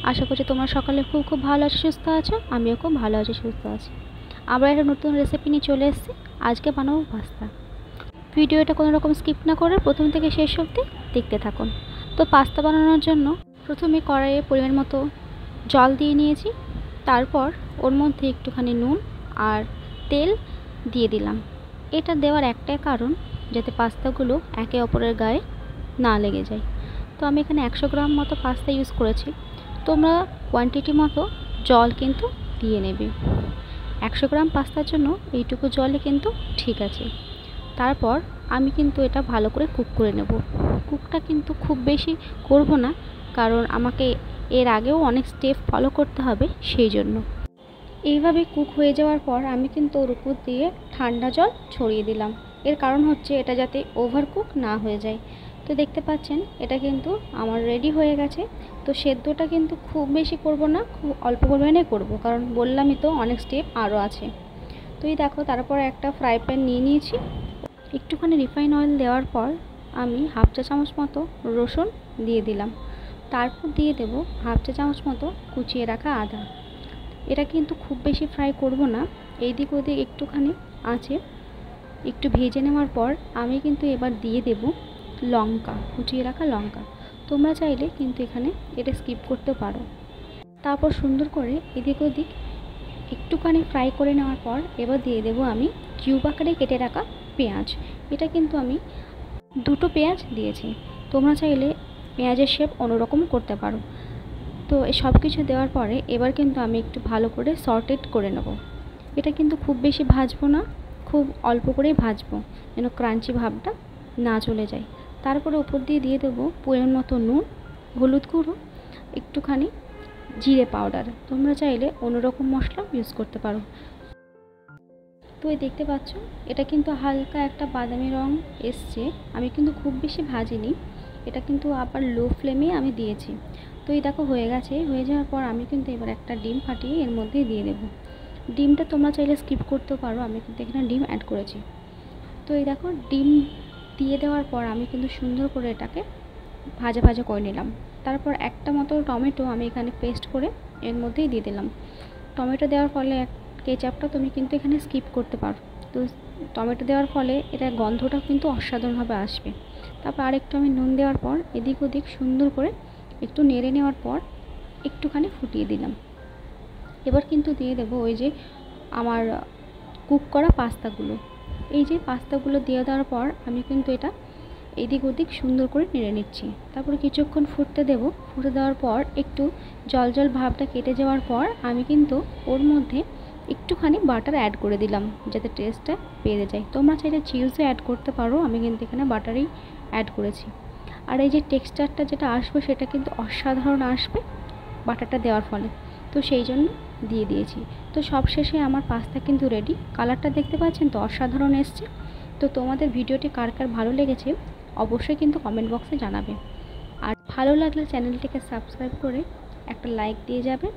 আশা করছি তোমরা সকালে খুব ভালো আছো, সুস্থ আছো। আমিও খুব ভালো আছি, সুস্থ আছি। আবার একটা নতুন রেসিপি নিয়ে চলে এসেছি। আজকে বানাবো পাস্তা। ভিডিওটা কোনো রকম স্কিপ না করে প্রথম থেকে শেষ অবধি দেখতে থাকুন। তো পাস্তা বানানোর জন্য প্রথমে কড়াইয়ে পরিমাণ মতো জল দিয়ে নিয়েছি। তারপর ওর মধ্যে একটুখানি নুন আর তেল দিয়ে দিলাম। এটা দেওয়ার একটাই কারণ, যাতে পাস্তাগুলো একে অপরের গায়ে না লেগে যায়। তো আমি এখানে 100 গ্রাম মতো পাস্তা ইউজ করেছি। তোমরা কোয়ান্টিটি মতো জল কিন্তু দিয়ে নেবে। 100 গ্রাম পাস্তার জন্য এইটুকু জলে কিন্তু ঠিক আছে। তারপর আমি কিন্তু এটা ভালো করে কুক করে নেব। কুকটা কিন্তু খুব বেশি করব না, কারণ আমাকে এর আগেও অনেক স্টেপ ফলো করতে হবে, সেই জন্য। এইভাবে কুক হয়ে যাওয়ার পর আমি কিন্তু ওর উপর দিয়ে ঠান্ডা জল ছড়িয়ে দিলাম। এর কারণ হচ্ছে এটা যাতে ওভার কুক না হয়ে যায়। তো দেখতে পাচ্ছেন এটা কিন্তু আমার রেডি হয়ে গেছে। তো সেদ্ধটা কিন্তু খুব বেশি করব না, খুব অল্প পরিমাণে করব, কারণ বললামই তো অনেক স্টেপ আরও আছে। তো এই দেখো, তারপর একটা ফ্রাই প্যান নিয়ে নিয়েছি। একটুখানি রিফাইন অয়েল দেওয়ার পর আমি হাফ চা চামচ মতো রসুন দিয়ে দিলাম। তারপর দিয়ে দেব হাফ চা চামচ মতো কুচিয়ে রাখা আদা। এটা কিন্তু খুব বেশি ফ্রাই করব না, এই দিক ওদিক একটুখানি আছে একটু ভেজে নেওয়ার পর আমি কিন্তু এবার দিয়ে দেব লঙ্কা, কুচিয়ে রাখা লঙ্কা। তোমরা চাইলে কিন্তু এখানে এটা স্কিপ করতে পারো। তারপর সুন্দর করে এদিক ওদিক একটুখানি ফ্রাই করে নেওয়ার পর এবার দিয়ে দেব আমি কিউব আকারে কেটে রাখা পেঁয়াজ। এটা কিন্তু আমি দুটো পেঁয়াজ দিয়েছি। তোমরা চাইলে পেঁয়াজের শেপ অন্যরকম করতে পারো। তো এই সব কিছু দেওয়ার পরে এবার কিন্তু আমি একটু ভালো করে সর্টেড করে নেব। এটা কিন্তু খুব বেশি ভাজবো না, খুব অল্প করেই ভাজবো, যেন ক্রাঞ্চি ভাবটা না চলে যায়। তারপরে উপর দিয়ে দিয়ে দেবো পরিমাণ মতো নুন, হলুদ গুঁড়ো, একটুখানি জিরে পাউডার। তোমরা চাইলে অন্যরকম মশলা ইউজ করতে পারো। তো এই দেখতে পাচ্ছ এটা কিন্তু হালকা একটা বাদামি রং এসছে। আমি কিন্তু খুব বেশি ভাজিনি, এটা কিন্তু আবার লো ফ্লেমে আমি দিয়েছি। তো এই দেখো হয়ে গেছে। হয়ে যাওয়ার পর আমি কিন্তু এবার একটা ডিম ফাটিয়ে এর মধ্যে দিয়ে দেবো। ডিমটা তোমরা চাইলে স্কিপ করতেও পারো, আমি কিন্তু এখানে ডিম অ্যাড করেছি। তো এই দেখো ডিম দিয়ে দেওয়ার পর আমি কিন্তু সুন্দর করে এটাকে ভাজা ভাজা করে নিলাম। তারপর একটা মতো টমেটো আমি এখানে পেস্ট করে এর মধ্যেই দিয়ে দিলাম। টমেটো দেওয়ার ফলে কেচাপটা তুমি কিন্তু এখানে স্কিপ করতে পারো। তো টমেটো দেওয়ার ফলে এটা গন্ধটা কিন্তু অসাধারণভাবে আসবে। তারপর আরেকটু আমি নুন দেওয়ার পর এদিক ওদিক সুন্দর করে একটু নেড়ে নেওয়ার পর একটুখানি ফুটিয়ে দিলাম। এবার কিন্তু দিয়ে দেবো ওই যে আমার কুক করা পাস্তাগুলো। এই যে পাস্তাগুলো দিয়ে দেওয়ার পর আমি কিন্তু এটা এদিক ওদিক সুন্দর করে নেড়ে নিচ্ছি। তারপরে কিছুক্ষণ ফুটতে দেব। ফুটে দেওয়ার পর একটু জল জল ভাবটা কেটে যাওয়ার পর আমি কিন্তু ওর মধ্যে একটুখানি বাটার অ্যাড করে দিলাম, যাতে টেস্টটা বেড়ে যায়। তোমরা চাইলে চিজও অ্যাড করতে পারো, আমি কিন্তু এখানে বাটারই অ্যাড করেছি। আর এই যে টেক্সচারটা যেটা আসবে সেটা কিন্তু অসাধারণ আসবে বাটারটা দেওয়ার ফলে। তো সেই জন্য দিয়ে দিয়েছি। তো সবশেষে আমার পাস্তা কিন্তু রেডি। কালারটা দেখতে পাচ্ছেন তো অসাধারণ এসছে। তো তোমাদের ভিডিওটি কার কার ভালো লেগেছে অবশ্যই কিন্তু কমেন্ট বক্সে জানাবে। আর ভালো লাগলে চ্যানেলটিকে সাবস্ক্রাইব করে একটা লাইক দিয়ে যাবে।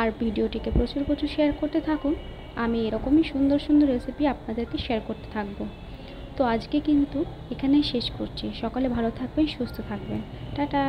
আর ভিডিওটিকে প্রচুর প্রচুর শেয়ার করতে থাকুন। আমি এরকমই সুন্দর সুন্দর রেসিপি আপনাদেরকে শেয়ার করতে থাকবো। তো আজকে কিন্তু এখানেই শেষ করছি। সকালে ভালো থাকবেন, সুস্থ থাকবেন। টাটা।